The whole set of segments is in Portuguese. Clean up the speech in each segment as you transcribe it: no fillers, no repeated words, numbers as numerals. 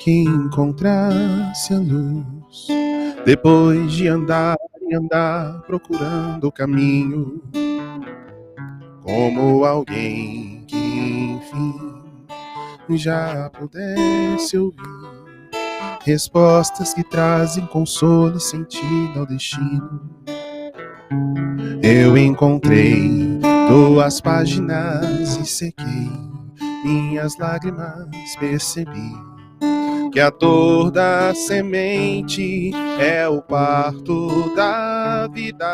que encontrasse a luz, depois de andar e andar procurando o caminho, como alguém que enfim já pudesse ouvir respostas que trazem consolo e sentido ao destino. Eu encontrei tuas páginas e sequei minhas lágrimas, percebi que a dor da semente é o parto da vida.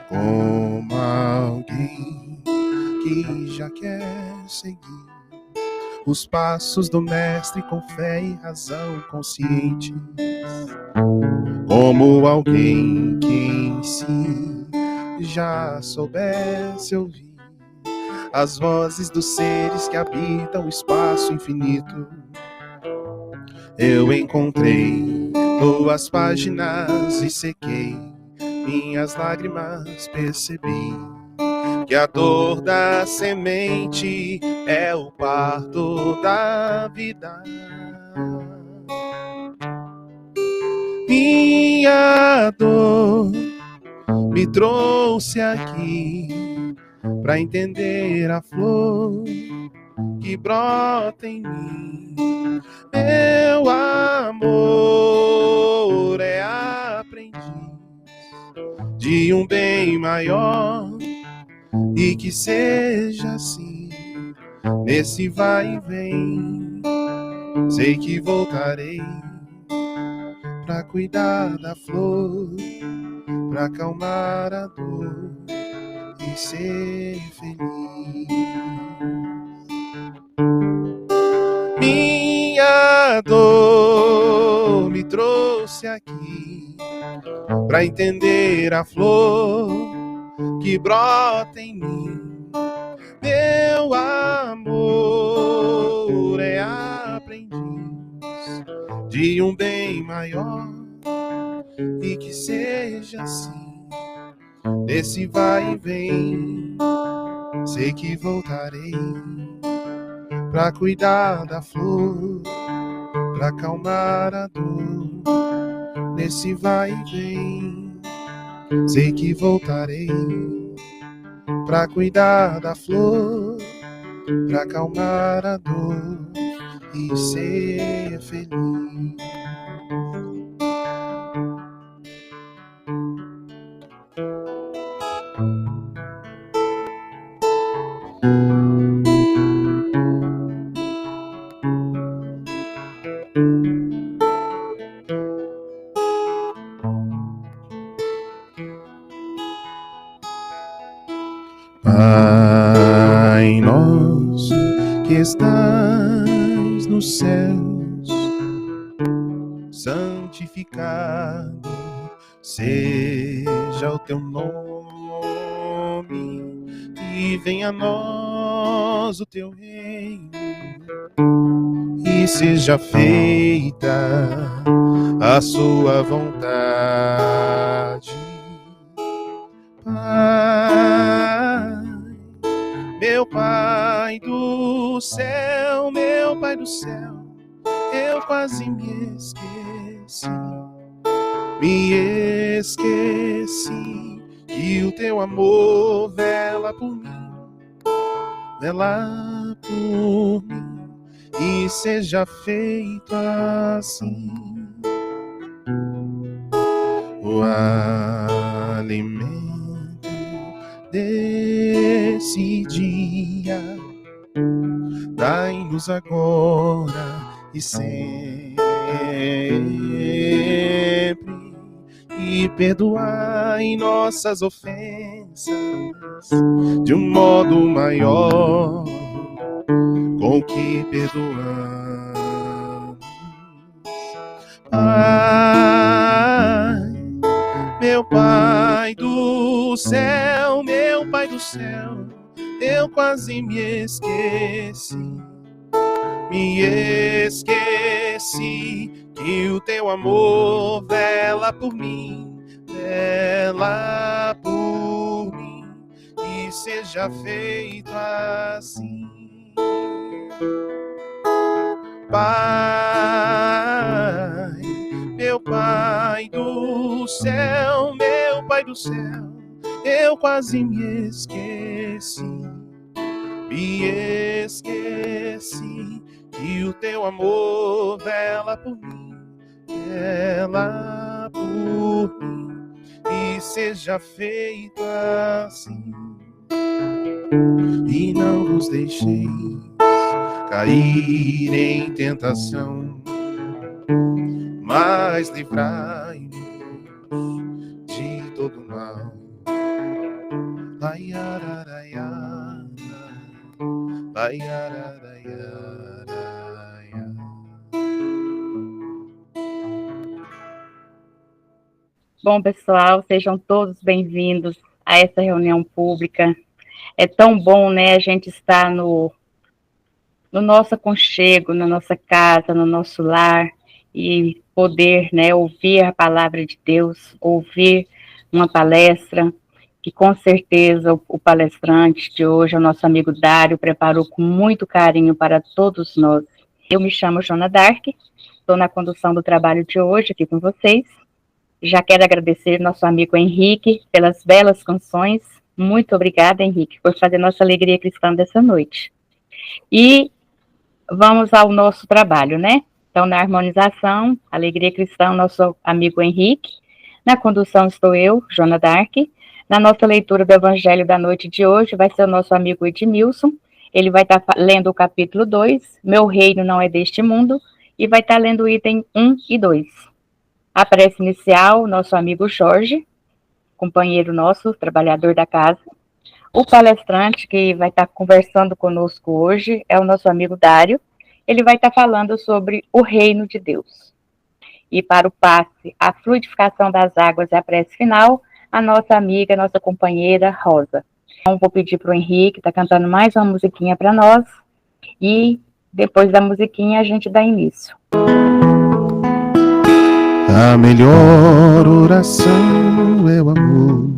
Como alguém que já quer seguir os passos do mestre com fé e razão consciente, como alguém que em si já soubesse ouvir as vozes dos seres que habitam o espaço infinito. Eu encontrei tuas páginas e sequei minhas lágrimas, percebi que a dor da semente é o parto da vida. Minha dor me trouxe aqui pra entender a flor que brota em mim. Meu amor é aprendiz de um bem maior, e que seja assim nesse vai e vem. Sei que voltarei pra cuidar da flor, pra acalmar a dor e ser feliz. Minha dor me trouxe aqui pra entender a flor que brota em mim. Meu amor é aprendiz de um bem maior, e que seja assim nesse vai e vem. Sei que voltarei pra cuidar da flor, pra acalmar a dor nesse vai e vem. Sei que voltarei pra cuidar da flor, pra acalmar a dor e ser feliz. Pai nosso que estás nos céus, santificado seja o teu nome, e venha a nós o teu reino, e seja feita a sua vontade. Pai, meu Pai do céu, meu Pai do céu, eu quase me esqueci que o teu amor vela por mim, e seja feito assim o alimento desse dia. Dai-nos agora e sempre, e perdoai nossas ofensas de um modo maior com que perdoamos. Pai, meu Pai do céu, meu Pai do céu, eu quase me esqueci que o teu amor vela por mim, e seja feito assim Pai, meu Pai do céu, meu Pai do céu, eu quase me esqueci que o teu amor vela por mim, e seja feito assim. E não vos deixeis cair em tentação, mas livrai-nos de todo mal. Bom, pessoal, sejam todos bem-vindos a essa reunião pública. É tão bom, né, a gente estar no nosso aconchego, na nossa casa, no nosso lar, e poder, né, ouvir a palavra de Deus, ouvir uma palestra, que com certeza o palestrante de hoje, o nosso amigo Dário, preparou com muito carinho para todos nós. Eu me chamo Joana Dark, estou na condução do trabalho de hoje aqui com vocês. Já quero agradecer nosso amigo Henrique pelas belas canções. Muito obrigada, Henrique, por fazer nossa alegria cristã dessa noite. E vamos ao nosso trabalho, né? Então, na harmonização, alegria cristã, nosso amigo Henrique. Na condução estou eu, Joana Dark. Na nossa leitura do Evangelho da noite de hoje vai ser o nosso amigo Edmilson. Ele vai estar lendo o capítulo 2, Meu Reino Não É Deste Mundo, e vai estar lendo o item 1 e 2. A prece inicial, nosso amigo Jorge, companheiro nosso, trabalhador da casa. O palestrante que vai estar conversando conosco hoje é o nosso amigo Dário. Ele vai estar falando sobre o reino de Deus. E para o passe, a fluidificação das águas e a prece final, a nossa amiga, nossa companheira Rosa. Então, vou pedir para o Henrique, está cantando mais uma musiquinha para nós, e depois da musiquinha a gente dá início. A melhor oração é o amor.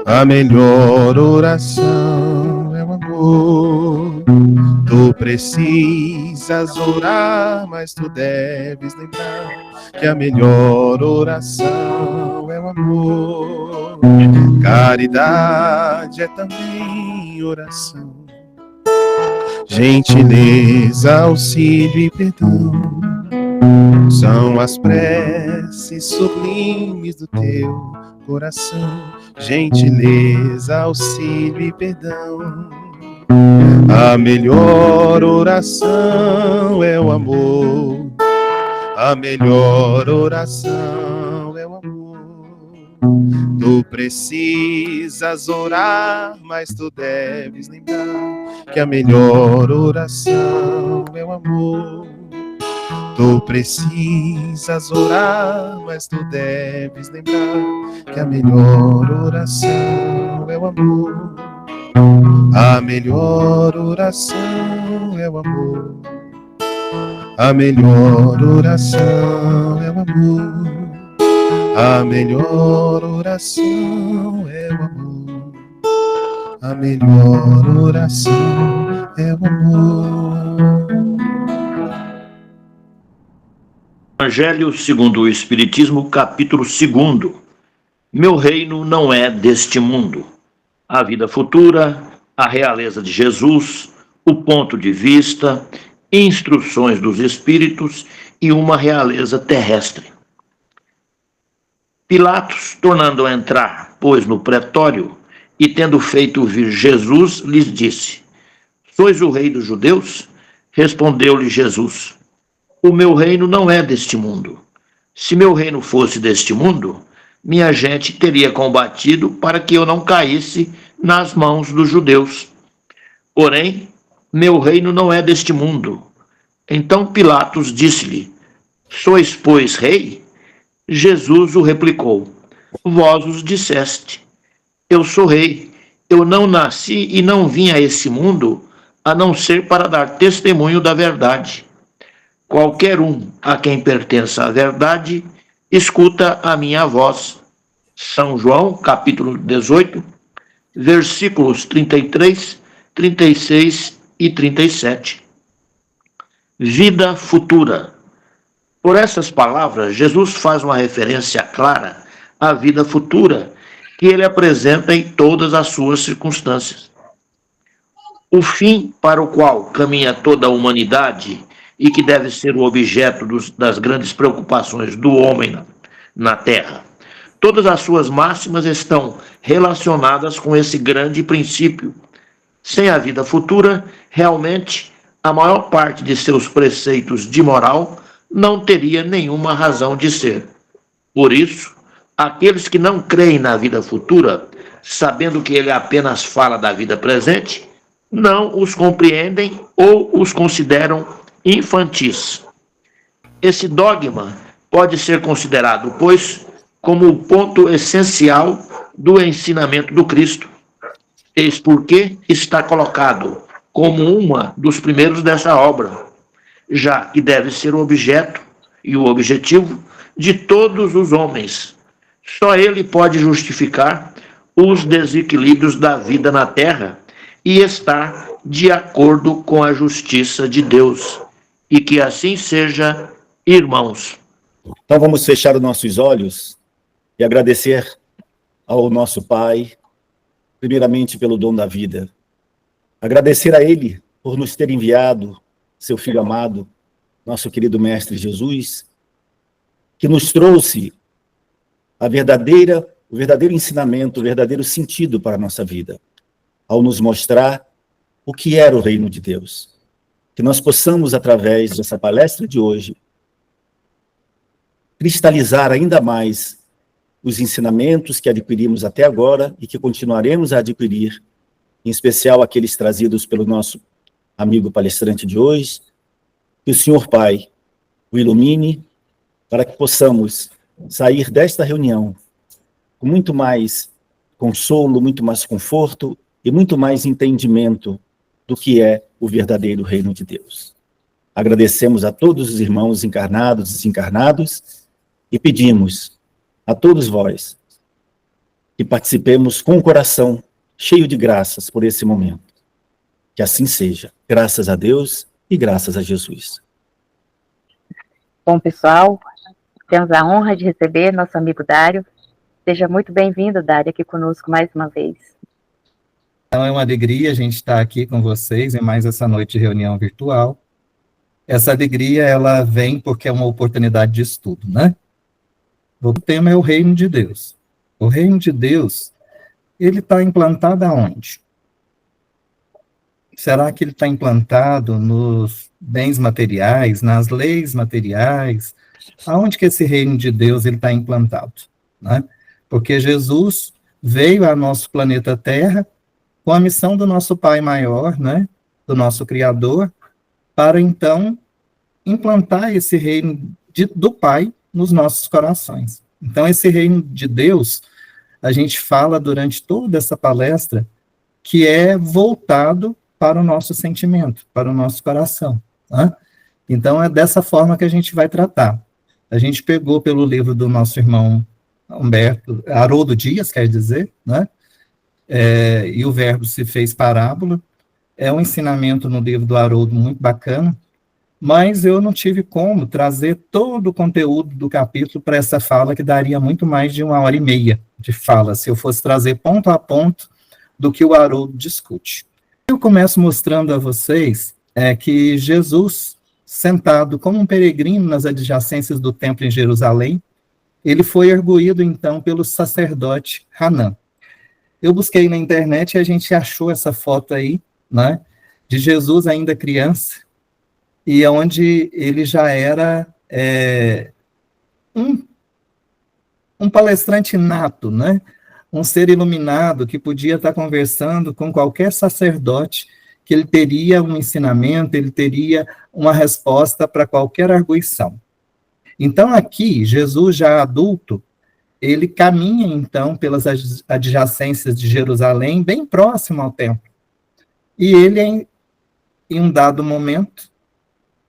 A melhor oração é o amor. Tu precisas orar, mas tu deves lembrar que a melhor oração é o amor. Caridade é também oração. Gentileza, auxílio e perdão são as preces sublimes do teu coração. Gentileza, auxílio e perdão. A melhor oração é o amor. A melhor oração é o amor. Tu precisas orar, mas tu deves lembrar que a melhor oração é o amor. Tu precisas orar, mas tu deves lembrar que a melhor oração é o amor. A melhor oração é o amor. A melhor oração é o amor. A melhor oração é o amor. A melhor oração é o amor. Evangelho segundo o Espiritismo, capítulo 2. Meu reino não é deste mundo. A vida futura, a realeza de Jesus, o ponto de vista, instruções dos Espíritos e uma realeza terrestre. Pilatos, tornando a entrar, pois, no pretório, e tendo feito vir Jesus, lhes disse: Sois o rei dos judeus? Respondeu-lhe Jesus: O meu reino não é deste mundo. Se meu reino fosse deste mundo, minha gente teria combatido para que eu não caísse nas mãos dos judeus. Porém, meu reino não é deste mundo. Então Pilatos disse-lhe: Sois, pois, rei? Jesus o replicou: Vós os disseste. Eu sou rei. Eu não nasci e não vim a esse mundo a não ser para dar testemunho da verdade. Qualquer um a quem pertença a verdade, escuta a minha voz. São João, capítulo 18, versículos 33, 36 e 37. vida futura. Por essas palavras, Jesus faz uma referência clara à vida futura que ele apresenta em todas as suas circunstâncias. O fim para o qual caminha toda a humanidade e que deve ser o objeto das grandes preocupações do homem na Terra. Todas as suas máximas estão relacionadas com esse grande princípio. Sem a vida futura, realmente, a maior parte de seus preceitos de moral não teria nenhuma razão de ser. Por isso, aqueles que não creem na vida futura, sabendo que ele apenas fala da vida presente, não os compreendem ou os consideram infantis. Esse dogma pode ser considerado, pois, como o ponto essencial do ensinamento do Cristo. Eis porque está colocado como uma dos primeiros dessa obra, já que deve ser o objeto e o objetivo de todos os homens. Só ele pode justificar os desequilíbrios da vida na Terra e estar de acordo com a justiça de Deus. E que assim seja, irmãos. Então vamos fechar os nossos olhos e agradecer ao nosso Pai, primeiramente pelo dom da vida. Agradecer a Ele por nos ter enviado seu Filho amado, nosso querido Mestre Jesus, que nos trouxe o verdadeiro ensinamento, o verdadeiro sentido para a nossa vida, ao nos mostrar o que era o reino de Deus. Que nós possamos, através dessa palestra de hoje, cristalizar ainda mais os ensinamentos que adquirimos até agora e que continuaremos a adquirir, em especial aqueles trazidos pelo nosso amigo palestrante de hoje. Que o Senhor Pai o ilumine para que possamos sair desta reunião com muito mais consolo, muito mais conforto e muito mais entendimento do que é o verdadeiro reino de Deus. Agradecemos a todos os irmãos encarnados e desencarnados e pedimos a todos vós que participemos com o coração cheio de graças por esse momento. Que assim seja. Graças a Deus e graças a Jesus. Bom, pessoal, temos a honra de receber nosso amigo Dário. Seja muito bem-vindo, Dário, aqui conosco mais uma vez. Então é uma alegria a gente estar aqui com vocês em mais essa noite de reunião virtual. Essa alegria, ela vem porque é uma oportunidade de estudo, né? O tema é o reino de Deus. O reino de Deus, ele está implantado aonde? Será que ele está implantado nos bens materiais, nas leis materiais? Aonde que esse reino de Deus está implantado? Né? Porque Jesus veio ao nosso planeta Terra com a missão do nosso Pai maior, né? Do nosso Criador, para então implantar esse reino do Pai nos nossos corações. Então, esse reino de Deus, a gente fala durante toda essa palestra, que é voltado para o nosso sentimento, para o nosso coração. Né? Então, é dessa forma que a gente vai tratar. A gente pegou pelo livro do nosso irmão Humberto, Haroldo Dias, quer dizer, né? E o verbo se fez parábola. É um ensinamento no livro do Haroldo muito bacana, mas eu não tive como trazer todo o conteúdo do capítulo para essa fala, que daria muito mais de 1h30 de fala, se eu fosse trazer ponto a ponto do que o Haroldo discute. Eu começo mostrando a vocês que Jesus, sentado como um peregrino nas adjacências do templo em Jerusalém, ele foi erguido, então, pelo sacerdote Hanã. Eu busquei na internet e a gente achou essa foto aí, né, de Jesus ainda criança, e onde ele já era um palestrante nato, né? Um ser iluminado que podia estar conversando com qualquer sacerdote, que ele teria um ensinamento, ele teria uma resposta para qualquer arguição. Então aqui, Jesus já adulto, ele caminha então pelas adjacências de Jerusalém, bem próximo ao templo. E ele, em um dado momento,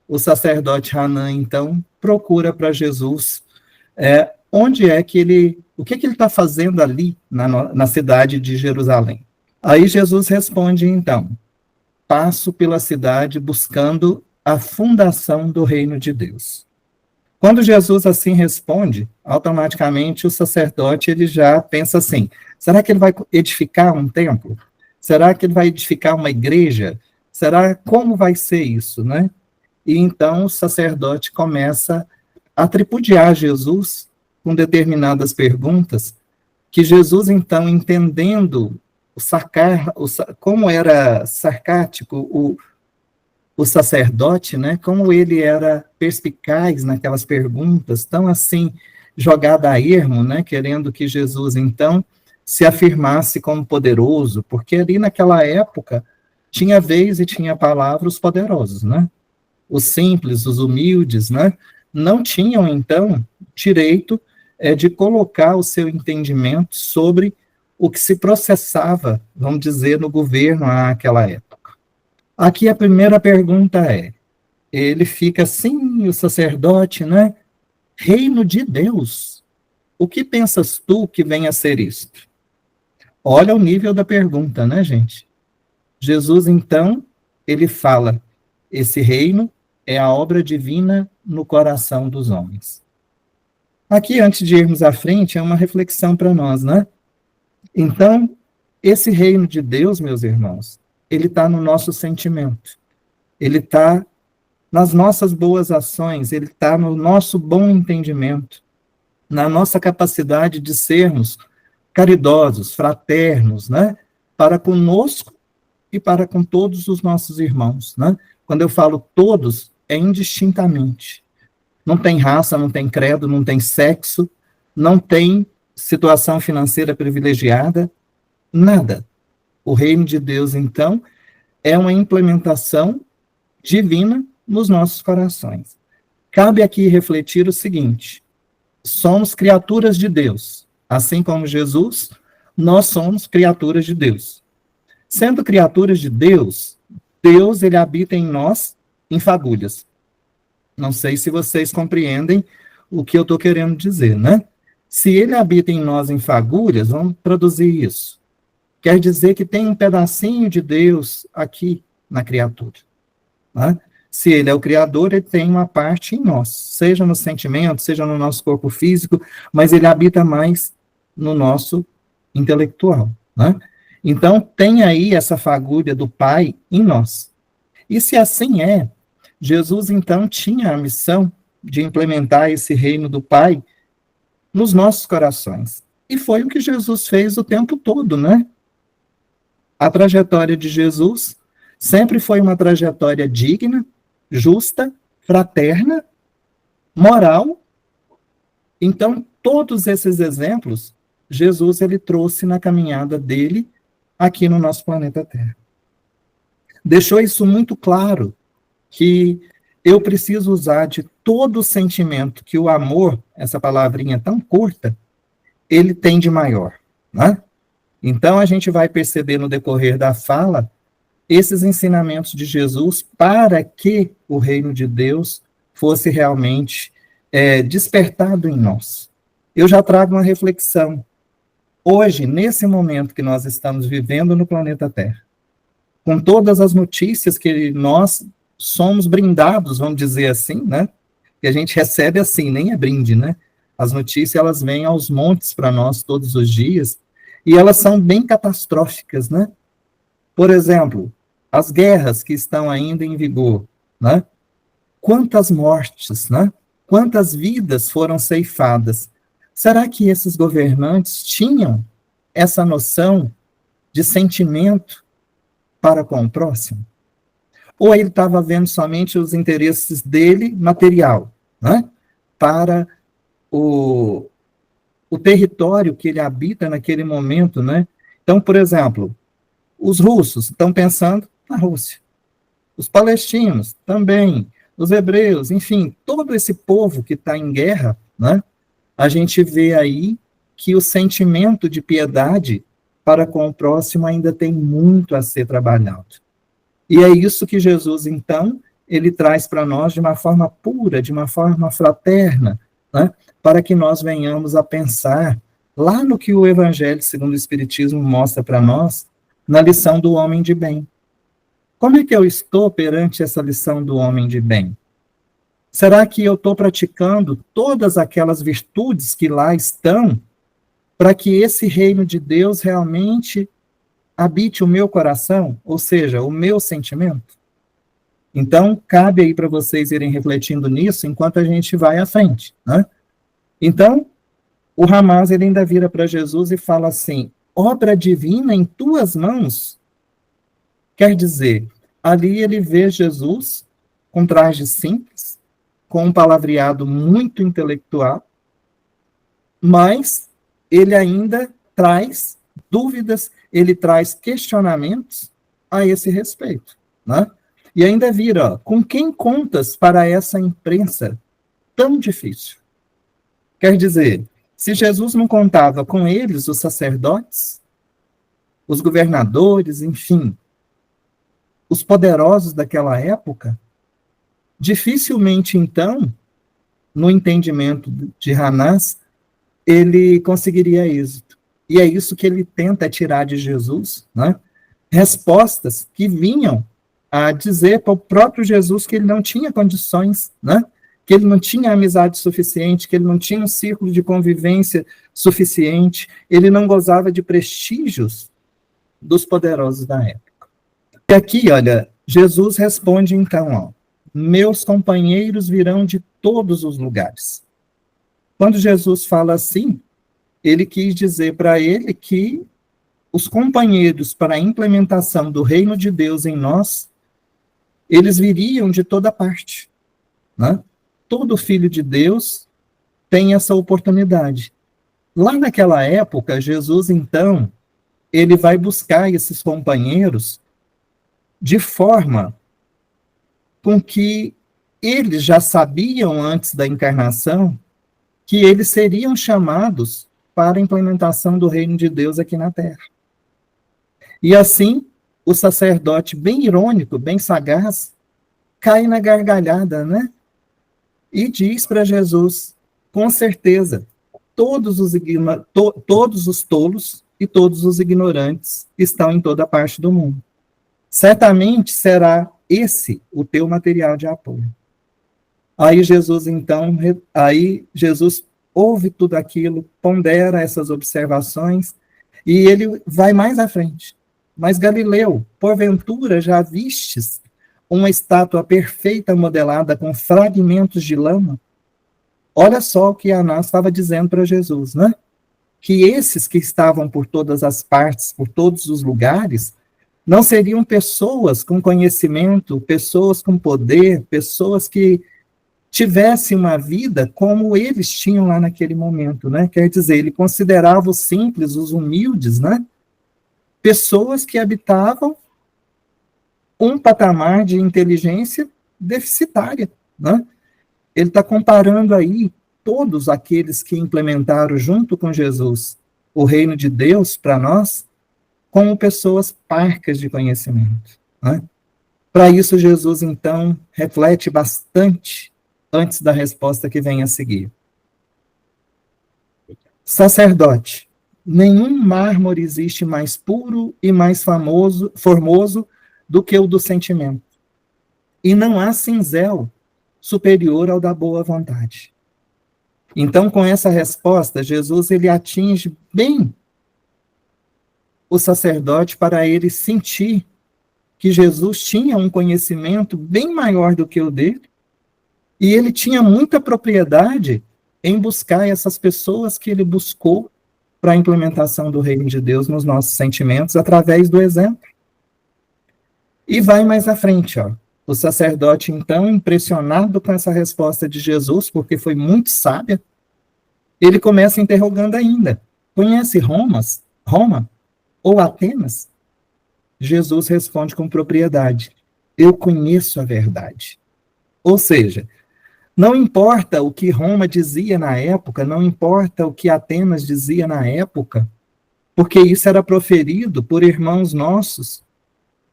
o sacerdote Hanã, então, procura para Jesus onde é que ele, o que ele está fazendo ali na cidade de Jerusalém. Aí Jesus responde, então, passo pela cidade buscando a fundação do reino de Deus. Quando Jesus assim responde, automaticamente o sacerdote ele já pensa assim, será que ele vai edificar um templo? Será que ele vai edificar uma igreja? Como vai ser isso, né? E então o sacerdote começa a tripudiar Jesus com determinadas perguntas, que Jesus, então, entendendo como era sarcástico o sacerdote, né, como ele era perspicaz naquelas perguntas, tão assim, jogada a ermo, né, querendo que Jesus, então, se afirmasse como poderoso, porque ali naquela época tinha vez e tinha palavra os poderosos, né? Os simples, os humildes, né? Não tinham, então, direito de colocar o seu entendimento sobre o que se processava, vamos dizer, no governo naquela época. Aqui a primeira pergunta ele fica assim, o sacerdote, né? Reino de Deus, o que pensas tu que venha a ser isto? Olha o nível da pergunta, né, gente? Jesus, então, ele fala, esse reino é a obra divina no coração dos homens. Aqui, antes de irmos à frente, é uma reflexão para nós, né? Então, esse reino de Deus, meus irmãos, ele está no nosso sentimento, ele está nas nossas boas ações, ele está no nosso bom entendimento, na nossa capacidade de sermos caridosos, fraternos, né? Para conosco e para com todos os nossos irmãos, né? Quando eu falo todos, é indistintamente. Não tem raça, não tem credo, não tem sexo, não tem situação financeira privilegiada, nada. O reino de Deus, então, é uma implementação divina nos nossos corações. Cabe aqui refletir o seguinte: somos criaturas de Deus. Assim como Jesus, nós somos criaturas de Deus. Sendo criaturas de Deus, Deus ele habita em nós em fagulhas. Não sei se vocês compreendem o que eu estou querendo dizer, né? Se ele habita em nós em fagulhas, vamos traduzir isso. Quer dizer que tem um pedacinho de Deus aqui na criatura. Né? Se ele é o Criador, ele tem uma parte em nós, seja no sentimento, seja no nosso corpo físico, mas ele habita mais no nosso intelectual. Né? Então, tem aí essa fagulha do Pai em nós. E se assim Jesus, então, tinha a missão de implementar esse reino do Pai nos nossos corações. E foi o que Jesus fez o tempo todo, né? A trajetória de Jesus sempre foi uma trajetória digna, justa, fraterna, moral. Então, todos esses exemplos, Jesus ele trouxe na caminhada dele aqui no nosso planeta Terra. Deixou isso muito claro, que eu preciso usar de todo o sentimento que o amor, essa palavrinha tão curta, ele tem de maior, né? Então, a gente vai perceber no decorrer da fala esses ensinamentos de Jesus para que o reino de Deus fosse realmente despertado em nós. Eu já trago uma reflexão. Hoje, nesse momento que nós estamos vivendo no planeta Terra, com todas as notícias que nós somos brindados, vamos dizer assim, né? Que a gente recebe assim, nem é brinde, né? As notícias, elas vêm aos montes para nós todos os dias, e elas são bem catastróficas, né? Por exemplo, as guerras que estão ainda em vigor, né? Quantas mortes, né? Quantas vidas foram ceifadas? Será que esses governantes tinham essa noção de sentimento para com o próximo? Ou ele estava vendo somente os interesses dele material, né? Para o território que ele habita naquele momento, né? Então, por exemplo, os russos estão pensando na Rússia, os palestinos também, os hebreus, enfim, todo esse povo que está em guerra, né? A gente vê aí que o sentimento de piedade para com o próximo ainda tem muito a ser trabalhado. E é isso que Jesus, então, ele traz para nós de uma forma pura, de uma forma fraterna, né? Para que nós venhamos a pensar lá no que o Evangelho, segundo o Espiritismo, mostra para nós, na lição do homem de bem. Como é que eu estou perante essa lição do homem de bem? Será que eu estou praticando todas aquelas virtudes que lá estão para que esse reino de Deus realmente habite o meu coração, ou seja, o meu sentimento? Então, cabe aí para vocês irem refletindo nisso enquanto a gente vai à frente, né? Então, o Ramaz, ele ainda vira para Jesus e fala assim, obra divina em tuas mãos. Quer dizer, ali ele vê Jesus com traje simples, com um palavreado muito intelectual, mas ele ainda traz dúvidas, ele traz questionamentos a esse respeito, né? E ainda vira, ó, com quem contas para essa imprensa tão difícil? Quer dizer, se Jesus não contava com eles, os sacerdotes, os governadores, enfim, os poderosos daquela época, dificilmente, então, no entendimento de Hanás, ele conseguiria êxito. E é isso que ele tenta tirar de Jesus, né? Respostas que vinham a dizer para o próprio Jesus que ele não tinha condições, né? Que ele não tinha amizade suficiente, que ele não tinha um círculo de convivência suficiente, ele não gozava de prestígios dos poderosos da época. E aqui, olha, Jesus responde então, ó, meus companheiros virão de todos os lugares. Quando Jesus fala assim, ele quis dizer para ele que os companheiros para a implementação do reino de Deus em nós, eles viriam de toda parte, né? Todo filho de Deus tem essa oportunidade. Lá naquela época, Jesus, então, ele vai buscar esses companheiros de forma com que eles já sabiam antes da encarnação que eles seriam chamados para a implementação do reino de Deus aqui na Terra. E assim, o sacerdote, bem irônico, bem sagaz, cai na gargalhada, né? E diz para Jesus, com certeza, todos os tolos e todos os ignorantes estão em toda parte do mundo. Certamente será esse o teu material de apoio. Aí Jesus, então, Jesus ouve tudo aquilo, pondera essas observações, e ele vai mais à frente. Mas Galileu, porventura já vistes uma estátua perfeita modelada com fragmentos de lama? Olha só o que Anás estava dizendo para Jesus, né? Que esses que estavam por todas as partes, por todos os lugares, não seriam pessoas com conhecimento, pessoas com poder, pessoas que tivessem uma vida como eles tinham lá naquele momento, né? Quer dizer, ele considerava os simples, os humildes, né? Pessoas que habitavam um patamar de inteligência deficitária, né? Ele está comparando aí todos aqueles que implementaram junto com Jesus o reino de Deus para nós como pessoas parcas de conhecimento, né? Para isso, Jesus, então, reflete bastante antes da resposta que vem a seguir. Sacerdote, nenhum mármore existe mais puro e mais formoso do que o do sentimento. E não há cinzel superior ao da boa vontade. Então, com essa resposta, Jesus ele atinge bem o sacerdote para ele sentir que Jesus tinha um conhecimento bem maior do que o dele, e ele tinha muita propriedade em buscar essas pessoas que ele buscou para a implementação do reino de Deus nos nossos sentimentos, através do exemplo. E vai mais à frente, ó. O sacerdote, então, impressionado com essa resposta de Jesus, porque foi muito sábia, ele começa interrogando ainda. Conhece Roma ou Atenas? Jesus responde com propriedade. Eu conheço a verdade. Ou seja, não importa o que Roma dizia na época, não importa o que Atenas dizia na época, porque isso era proferido por irmãos nossos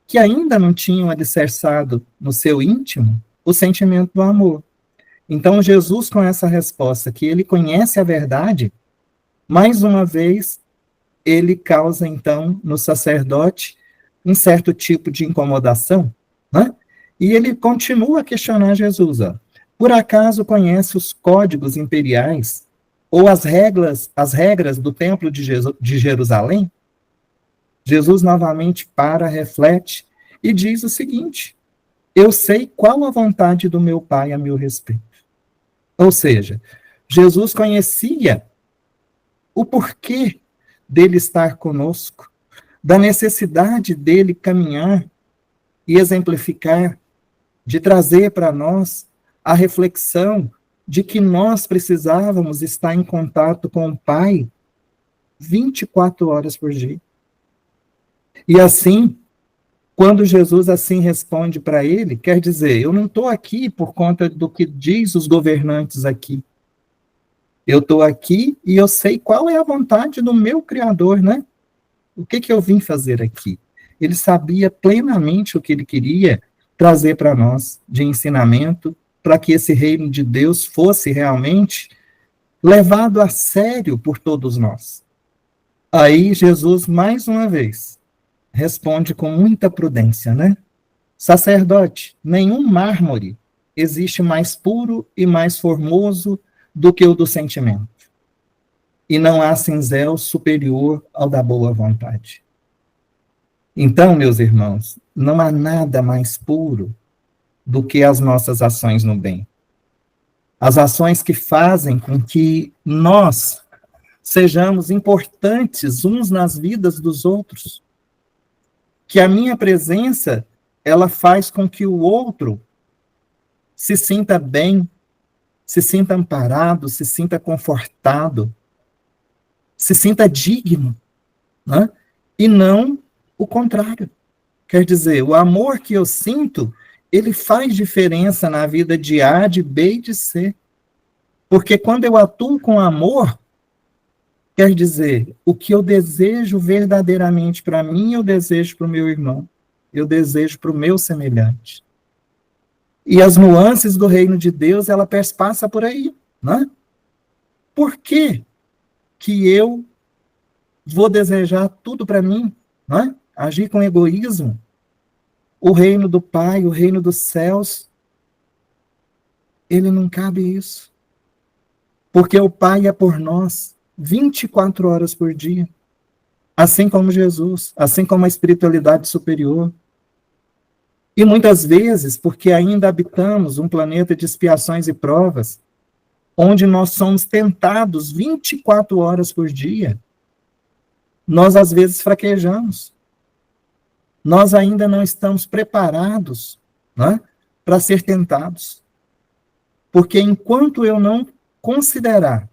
que ainda não tinham alicerçado no seu íntimo o sentimento do amor. Então, Jesus, com essa resposta, que ele conhece a verdade, mais uma vez, ele causa, então, no sacerdote, um certo tipo de incomodação, né? E ele continua a questionar Jesus, ó. Por acaso conhece os códigos imperiais ou as regras do templo de Jerusalém? Jesus novamente para, reflete e diz o seguinte: eu sei qual a vontade do meu Pai a meu respeito. Ou seja, Jesus conhecia o porquê dele estar conosco, da necessidade dele caminhar e exemplificar, de trazer para nós a reflexão de que nós precisávamos estar em contato com o Pai 24 horas por dia. E assim, quando Jesus assim responde para ele, quer dizer, eu não estou aqui por conta do que diz os governantes aqui. Eu estou aqui e eu sei qual é a vontade do meu Criador, né? O que eu vim fazer aqui? Ele sabia plenamente o que ele queria trazer para nós de ensinamento, para que esse reino de Deus fosse realmente levado a sério por todos nós. Aí Jesus, mais uma vez, responde com muita prudência, né? Sacerdote, nenhum mármore existe mais puro e mais formoso do que o do sentimento. E não há cinzel superior ao da boa vontade. Então, meus irmãos, não há nada mais puro do que as nossas ações no bem. As ações que fazem com que nós sejamos importantes uns nas vidas dos outros. Que a minha presença, ela faz com que o outro se sinta bem, se sinta amparado, se sinta confortado, se sinta digno, né? E não o contrário. Quer dizer, o amor que eu sinto, ele faz diferença na vida de A, de B e de C. Porque quando eu atuo com amor, quer dizer, o que eu desejo verdadeiramente para mim, eu desejo para o meu irmão. Eu desejo para o meu semelhante. E as nuances do reino de Deus, ela passa por aí, né? Por que eu vou desejar tudo para mim, né? Agir com egoísmo? O reino do Pai, o reino dos céus, ele não cabe isso. Porque o Pai é por nós 24 horas por dia. Assim como Jesus, assim como a espiritualidade superior. E muitas vezes, porque ainda habitamos um planeta de expiações e provas, onde nós somos tentados 24 horas por dia, nós às vezes fraquejamos. Nós ainda não estamos preparados, né, para ser tentados. Porque enquanto eu não considerar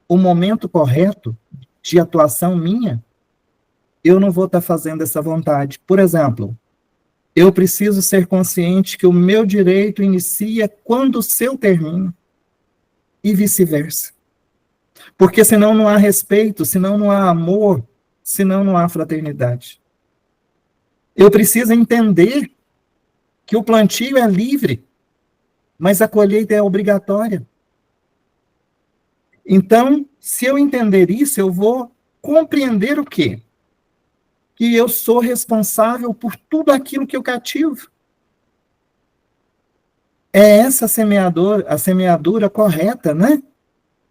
o momento correto de atuação minha, eu não vou estar fazendo essa vontade. Por exemplo, eu preciso ser consciente que o meu direito inicia quando o seu termina, e vice-versa. Porque senão não há respeito, senão não há amor, senão não há fraternidade. Eu preciso entender que o plantio é livre, mas a colheita é obrigatória. Então, se eu entender isso, eu vou compreender o quê? Que eu sou responsável por tudo aquilo que eu cativo. É essa a semeadura correta, né?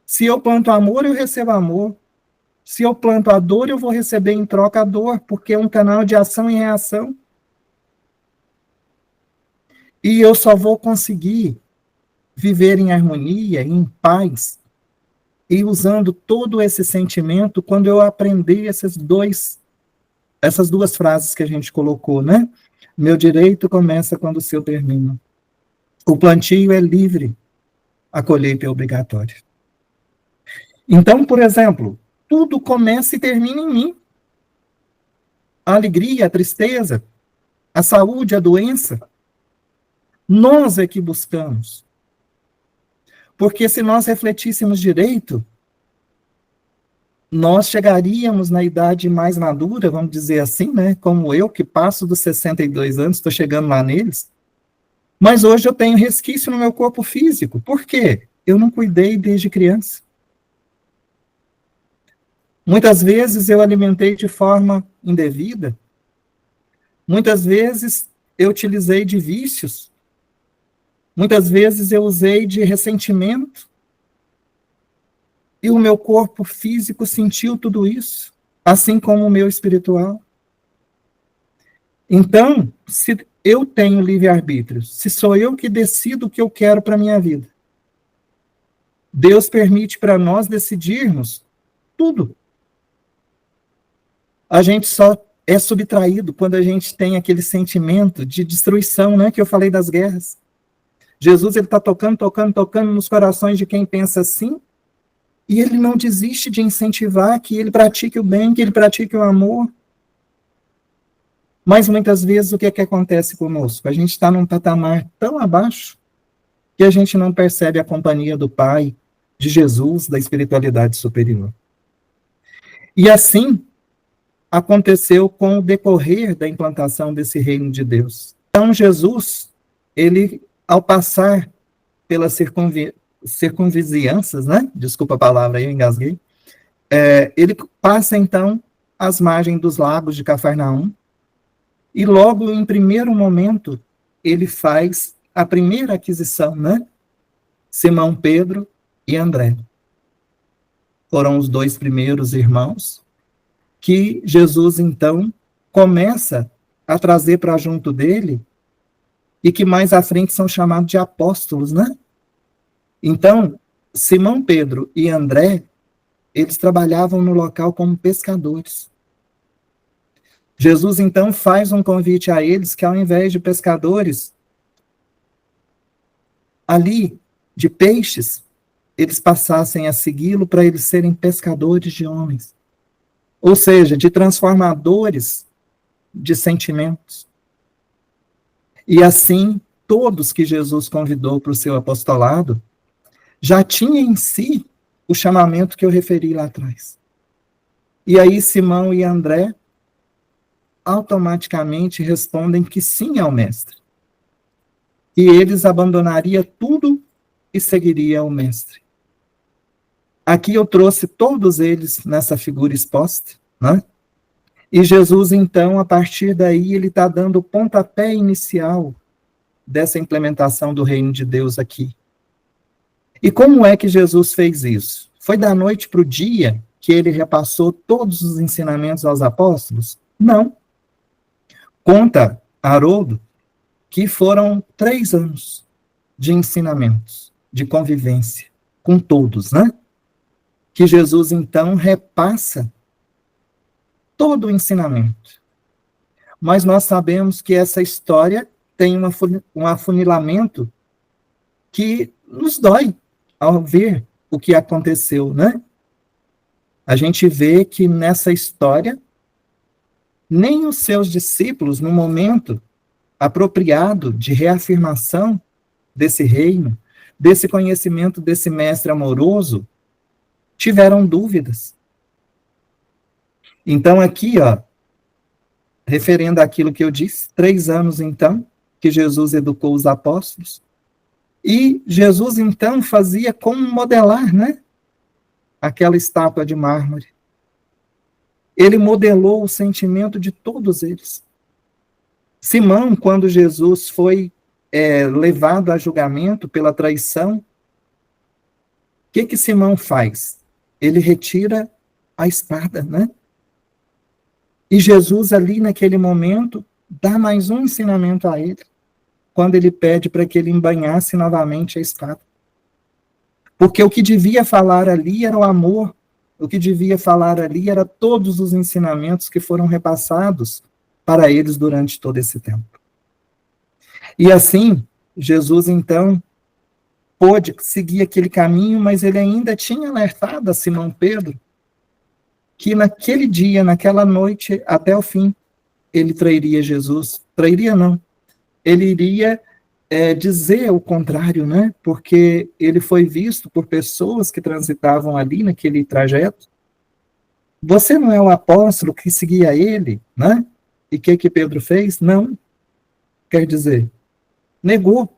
Se eu planto amor, eu recebo amor. Se eu planto a dor, eu vou receber em troca a dor, porque é um canal de ação e reação. E eu só vou conseguir viver em harmonia, em paz, e usando todo esse sentimento quando eu aprender essas duas frases que a gente colocou, né? Meu direito começa quando o seu termina. O plantio é livre, a colheita é obrigatória. Então, por exemplo, tudo começa e termina em mim. A alegria, a tristeza, a saúde, a doença. Nós é que buscamos. Porque se nós refletíssemos direito, nós chegaríamos na idade mais madura, vamos dizer assim, né? Como eu, que passo dos 62 anos, estou chegando lá neles. Mas hoje eu tenho resquício no meu corpo físico. Por quê? Eu não cuidei desde criança. Muitas vezes eu alimentei de forma indevida. Muitas vezes eu utilizei de vícios. Muitas vezes eu usei de ressentimento. E o meu corpo físico sentiu tudo isso, assim como o meu espiritual. Então, se eu tenho livre-arbítrio, se sou eu que decido o que eu quero para a minha vida, Deus permite para nós decidirmos tudo. A gente só é subtraído quando a gente tem aquele sentimento de destruição, né, que eu falei das guerras. Jesus está tocando nos corações de quem pensa assim, e ele não desiste de incentivar que ele pratique o bem, que ele pratique o amor. Mas muitas vezes o que acontece conosco? A gente está num patamar tão abaixo que a gente não percebe a companhia do Pai, de Jesus, da espiritualidade superior. E assim aconteceu com o decorrer da implantação desse reino de Deus. Então Jesus, ele, ao passar pelas circunvizinhanças, né? Desculpa a palavra aí, eu engasguei. Ele passa então às margens dos lagos de Cafarnaum, e logo em primeiro momento ele faz a primeira aquisição, né? Simão Pedro e André. Foram os dois primeiros irmãos que Jesus então começa a trazer para junto dele, e que mais à frente são chamados de apóstolos, né? Então, Simão Pedro e André, eles trabalhavam no local como pescadores. Jesus, então, faz um convite a eles que, ao invés de pescadores, ali, de peixes, eles passassem a segui-lo para eles serem pescadores de homens. Ou seja, de transformadores de sentimentos. E assim, todos que Jesus convidou para o seu apostolado, já tinha em si o chamamento que eu referi lá atrás. E aí Simão e André automaticamente respondem que sim ao mestre. E eles abandonariam tudo e seguiriam o mestre. Aqui eu trouxe todos eles nessa figura exposta, né? E Jesus, então, a partir daí, ele está dando o pontapé inicial dessa implementação do reino de Deus aqui. E como é que Jesus fez isso? Foi da noite para o dia que ele repassou todos os ensinamentos aos apóstolos? Não. Conta Haroldo que foram 3 anos de ensinamentos, de convivência com todos, né? Que Jesus, então, repassa todo o ensinamento. Mas nós sabemos que essa história tem um afunilamento que nos dói ao ver o que aconteceu, né? A gente vê que nessa história, nem os seus discípulos, no momento apropriado de reafirmação desse reino, desse conhecimento desse mestre amoroso, tiveram dúvidas. Então aqui, ó, referendo àquilo que eu disse, 3 anos então, que Jesus educou os apóstolos, e Jesus, então, fazia como modelar, né? Aquela estátua de mármore. Ele modelou o sentimento de todos eles. Simão, quando Jesus foi levado a julgamento pela traição, o que Simão faz? Ele retira a espada, né? E Jesus, ali naquele momento, dá mais um ensinamento a ele, quando ele pede para que ele embainhasse novamente a espada. Porque o que devia falar ali era o amor, o que devia falar ali era todos os ensinamentos que foram repassados para eles durante todo esse tempo. E assim, Jesus, então, pôde seguir aquele caminho, mas ele ainda tinha alertado a Simão Pedro que naquele dia, naquela noite, até o fim, ele trairia Jesus. Trairia não. Ele iria dizer o contrário, né? Porque ele foi visto por pessoas que transitavam ali naquele trajeto. Você não é o apóstolo que seguia ele, né? E o que Pedro fez? Não. Quer dizer, negou.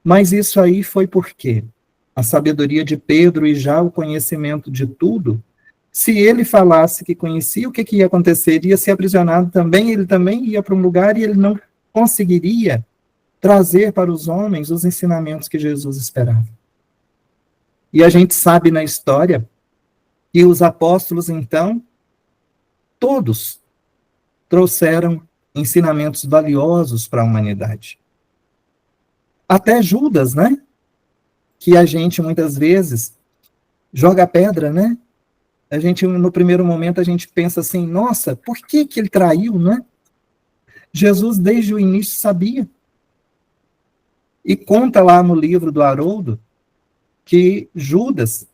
Mas isso aí foi por quê? A sabedoria de Pedro e já o conhecimento de tudo Se ele falasse que conhecia, o que ia acontecer? Ele ia ser aprisionado também, ele também ia para um lugar e ele não conseguiria trazer para os homens os ensinamentos que Jesus esperava. E a gente sabe na história que os apóstolos, então, todos trouxeram ensinamentos valiosos para a humanidade. Até Judas, né? Que a gente, muitas vezes, joga pedra, né? A gente, no primeiro momento, a gente pensa assim, nossa, por que ele traiu, né? Jesus, desde o início, sabia. E conta lá no livro do Haroldo que Judas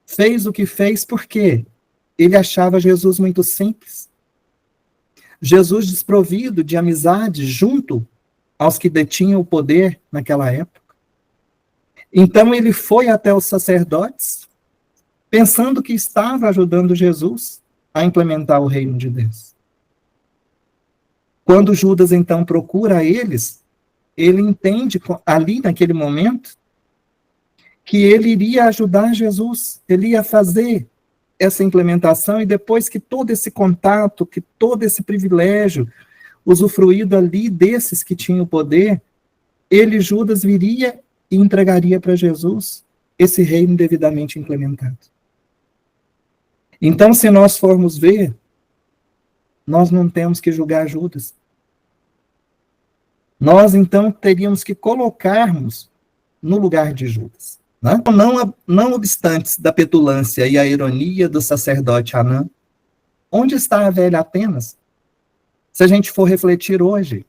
fez o que fez porque ele achava Jesus muito simples. Jesus desprovido de amizade junto aos que detinham o poder naquela época. Então ele foi até os sacerdotes, pensando que estava ajudando Jesus a implementar o reino de Deus. Quando Judas, então, procura eles, ele entende, ali naquele momento, que ele iria ajudar Jesus, ele ia fazer essa implementação, e depois que todo esse contato, que todo esse privilégio, usufruído ali desses que tinham o poder, ele, Judas, viria e entregaria para Jesus esse reino devidamente implementado. Então, se nós formos ver, nós não temos que julgar Judas. Nós, então, teríamos que colocarmos no lugar de Judas. Né? Não obstante da petulância e a ironia do sacerdote Anã, onde está a velha Atenas? Se a gente for refletir hoje,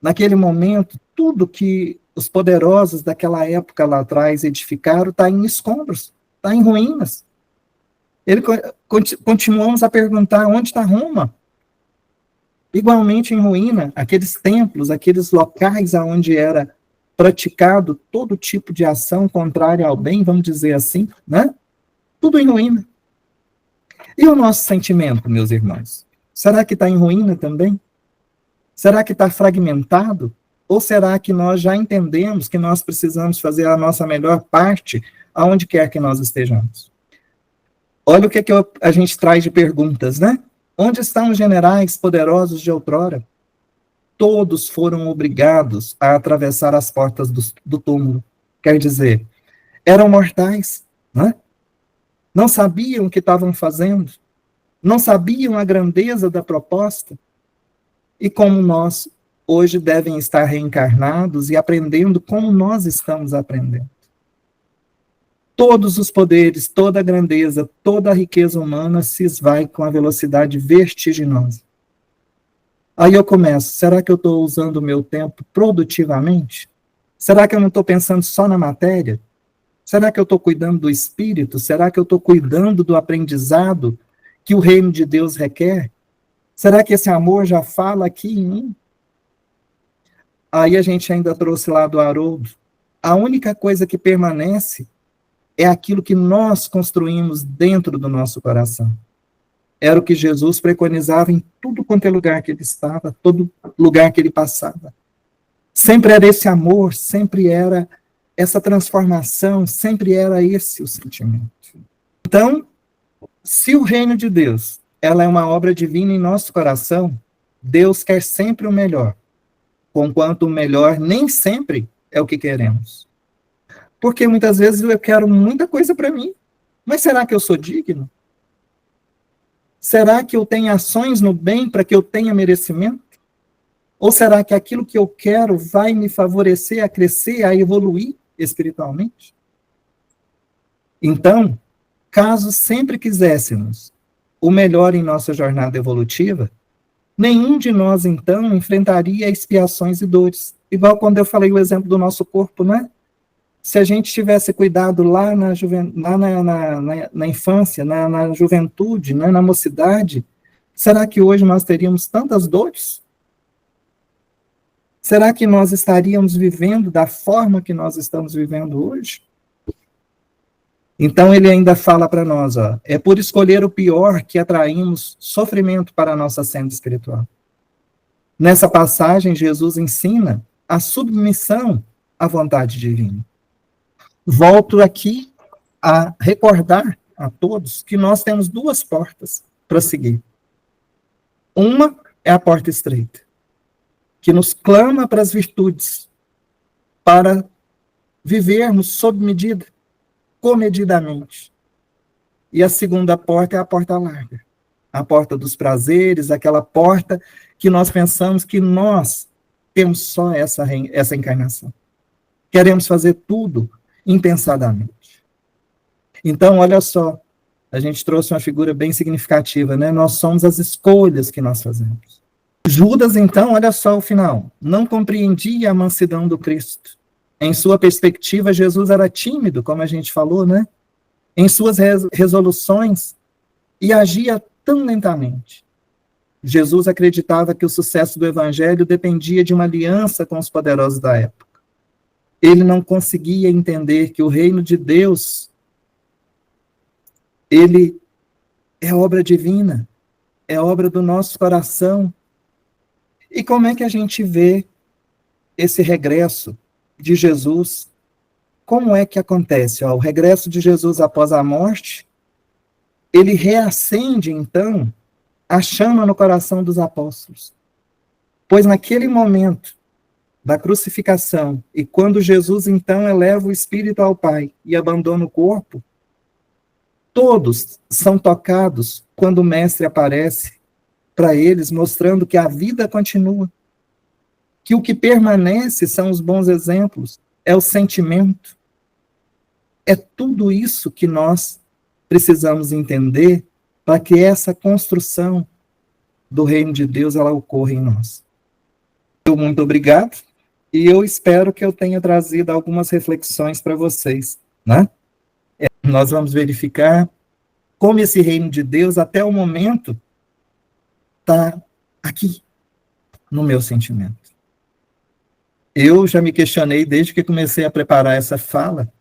naquele momento, tudo que os poderosos daquela época lá atrás edificaram está em escombros, está em ruínas. Continuamos a perguntar, onde está Roma? Igualmente em ruína, aqueles templos, aqueles locais onde era praticado todo tipo de ação contrária ao bem, vamos dizer assim, né? Tudo em ruína. E o nosso sentimento, meus irmãos? Será que está em ruína também? Será que está fragmentado? Ou será que nós já entendemos que nós precisamos fazer a nossa melhor parte aonde quer que nós estejamos? Olha o que a gente traz de perguntas, né? Onde estão os generais poderosos de outrora? Todos foram obrigados a atravessar as portas do túmulo. Quer dizer, eram mortais, né? Não sabiam o que estavam fazendo, não sabiam a grandeza da proposta, e como nós, hoje devem estar reencarnados e aprendendo como nós estamos aprendendo. Todos os poderes, toda a grandeza, toda a riqueza humana se esvai com a velocidade vertiginosa. Aí eu começo, será que eu estou usando o meu tempo produtivamente? Será que eu não estou pensando só na matéria? Será que eu estou cuidando do espírito? Será que eu estou cuidando do aprendizado que o reino de Deus requer? Será que esse amor já fala aqui em mim? Aí a gente ainda trouxe lá do Haroldo. A única coisa que permanece é aquilo que nós construímos dentro do nosso coração. Era o que Jesus preconizava em tudo quanto é lugar que ele estava, todo lugar que ele passava. Sempre era esse amor, sempre era essa transformação, sempre era esse o sentimento. Então, se o reino de Deus, ela é uma obra divina em nosso coração, Deus quer sempre o melhor, conquanto o melhor nem sempre é o que queremos. Porque muitas vezes eu quero muita coisa para mim, mas será que eu sou digno? Será que eu tenho ações no bem para que eu tenha merecimento? Ou será que aquilo que eu quero vai me favorecer a crescer, a evoluir espiritualmente? Então, caso sempre quiséssemos o melhor em nossa jornada evolutiva, nenhum de nós, então, enfrentaria expiações e dores. Igual quando eu falei o exemplo do nosso corpo, né? Se a gente tivesse cuidado lá na infância, na juventude, né, na mocidade, será que hoje nós teríamos tantas dores? Será que nós estaríamos vivendo da forma que nós estamos vivendo hoje? Então ele ainda fala para nós, ó, é por escolher o pior que atraímos sofrimento para a nossa senda espiritual. Nessa passagem, Jesus ensina a submissão à vontade divina. Volto aqui a recordar a todos que nós temos duas portas para seguir. Uma é a porta estreita, que nos clama para as virtudes, para vivermos sob medida, comedidamente. E a segunda porta é a porta larga, a porta dos prazeres, aquela porta que nós pensamos que nós temos só essa encarnação. Queremos fazer tudo impensadamente. Então, olha só, a gente trouxe uma figura bem significativa, né? Nós somos as escolhas que nós fazemos. Judas, então, olha só o final. Não compreendia a mansidão do Cristo. Em sua perspectiva, Jesus era tímido, como a gente falou, né? Em suas resoluções, e agia tão lentamente. Jesus acreditava que o sucesso do evangelho dependia de uma aliança com os poderosos da época. Ele não conseguia entender que o reino de Deus, ele é obra divina, é obra do nosso coração. E como é que a gente vê esse regresso de Jesus? Como é que acontece? O regresso de Jesus após a morte, ele reacende, então, a chama no coração dos apóstolos. Pois naquele momento da crucificação, e quando Jesus, então, eleva o espírito ao Pai e abandona o corpo, todos são tocados quando o Mestre aparece para eles, mostrando que a vida continua, que o que permanece são os bons exemplos, é o sentimento. É tudo isso que nós precisamos entender para que essa construção do reino de Deus ela ocorra em nós. Muito obrigado, e eu espero que eu tenha trazido algumas reflexões para vocês, né? Nós vamos verificar como esse reino de Deus, até o momento, está aqui, no meu sentimento. Eu já me questionei, desde que comecei a preparar essa fala,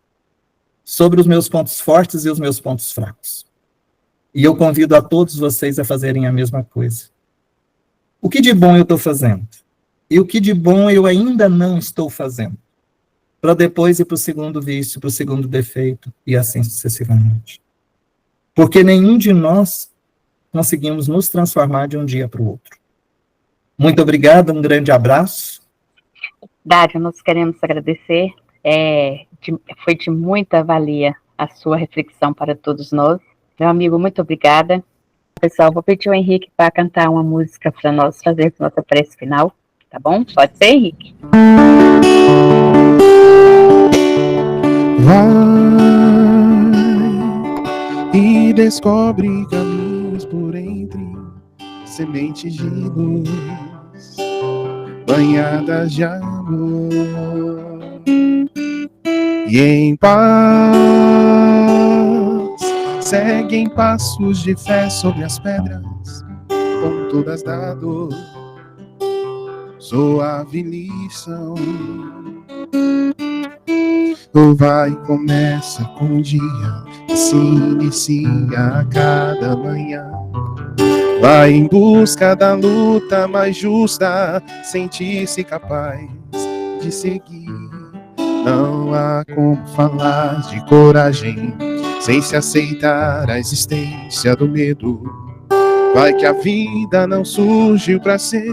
sobre os meus pontos fortes e os meus pontos fracos. E eu convido a todos vocês a fazerem a mesma coisa. O que de bom eu estou fazendo? E o que de bom eu ainda não estou fazendo? Para depois ir para o segundo vício, para o segundo defeito, e assim sucessivamente. Porque nenhum de nós conseguimos nos transformar de um dia para o outro. Muito obrigado, um grande abraço. Dário, nós queremos agradecer. Foi de muita valia a sua reflexão para todos nós. Meu amigo, muito obrigada. Pessoal, vou pedir ao Henrique para cantar uma música para nós fazermos nossa prece final, tá bom? Pode ser, Henrique? Vai e descobre caminhos por entre sementes de luz, banhadas de amor, e em paz segue em passos de fé sobre as pedras, com todas da dor, suave lição. Vai e começa com o dia que se inicia a cada manhã. Vai em busca da luta mais justa, sentir-se capaz de seguir. Não há como falar de coragem sem se aceitar a existência do medo. Vai que a vida não surgiu para ser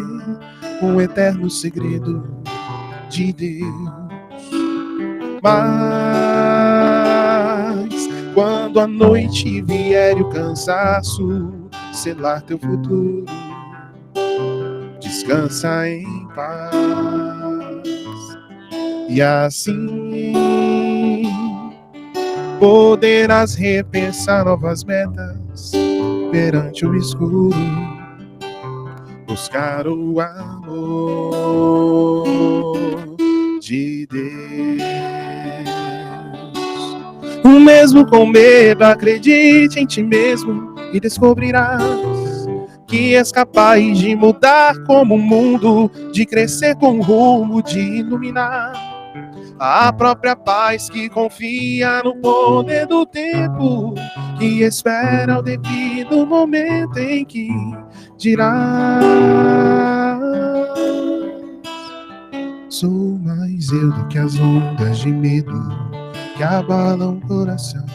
um eterno segredo de Deus. Mas quando a noite vier e o cansaço selar teu futuro, descansa em paz. E assim poderás repensar novas metas perante o escuro, buscar o amor de Deus. O mesmo com medo, acredite em ti mesmo e descobrirás que és capaz de mudar como o mundo, de crescer com o rumo, de iluminar a própria paz que confia no poder do tempo, que espera o devido momento em que dirá: sou mais eu do que as ondas de medo que abalam o coração.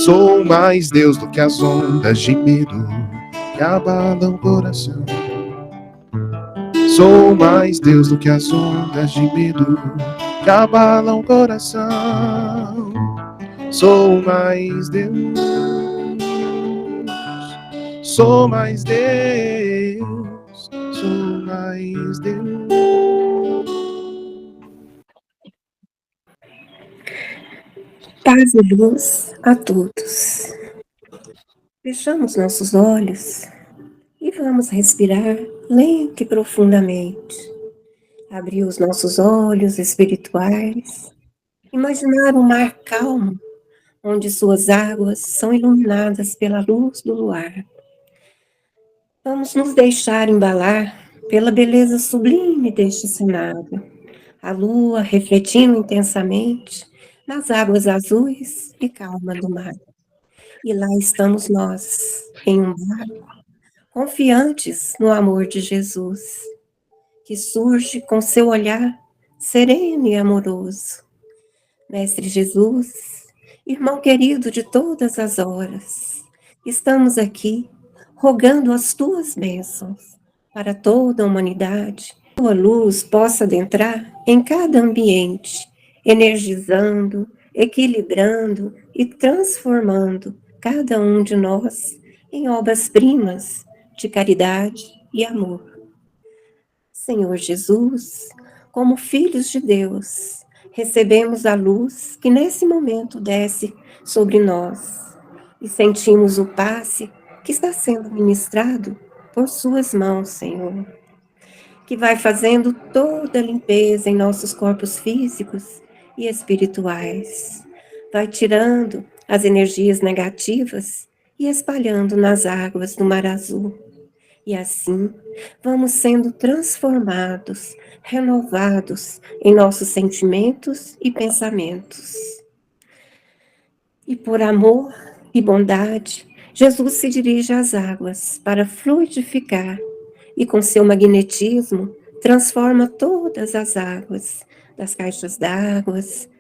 Sou mais Deus do que as ondas de medo que abalam o coração. Sou mais Deus do que as ondas de medo que abalam o coração. Sou mais Deus. Sou mais Deus. Sou mais Deus. Paz e luz a todos. Fechamos nossos olhos e vamos respirar lento e profundamente. Abrir os nossos olhos espirituais. Imaginar um mar calmo, onde suas águas são iluminadas pela luz do luar. Vamos nos deixar embalar pela beleza sublime deste cenário. A lua refletindo intensamente nas águas azuis e calma do mar. E lá estamos nós, em um barco, confiantes no amor de Jesus, que surge com seu olhar sereno e amoroso. Mestre Jesus, irmão querido de todas as horas, estamos aqui rogando as tuas bênçãos para toda a humanidade. Tua luz possa adentrar em cada ambiente, energizando, equilibrando e transformando cada um de nós em obras-primas de caridade e amor. Senhor Jesus, como filhos de Deus, recebemos a luz que nesse momento desce sobre nós e sentimos o passe que está sendo ministrado por suas mãos, Senhor, que vai fazendo toda a limpeza em nossos corpos físicos e espirituais. Vai tirando as energias negativas e espalhando nas águas do Mar Azul. E assim, vamos sendo transformados, renovados em nossos sentimentos e pensamentos. E por amor e bondade, Jesus se dirige às águas para fluidificar e com seu magnetismo transforma todas as águas, das caixas d'água,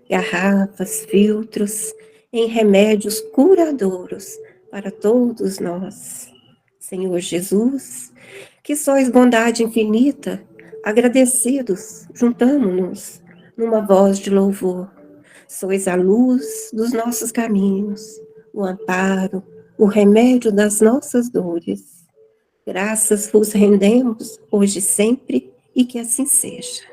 garrafas, filtros, em remédios curadouros para todos nós. Senhor Jesus, que sois bondade infinita, agradecidos, juntamo-nos numa voz de louvor. Sois a luz dos nossos caminhos, o amparo, o remédio das nossas dores. Graças vos rendemos, hoje e sempre, e que assim seja.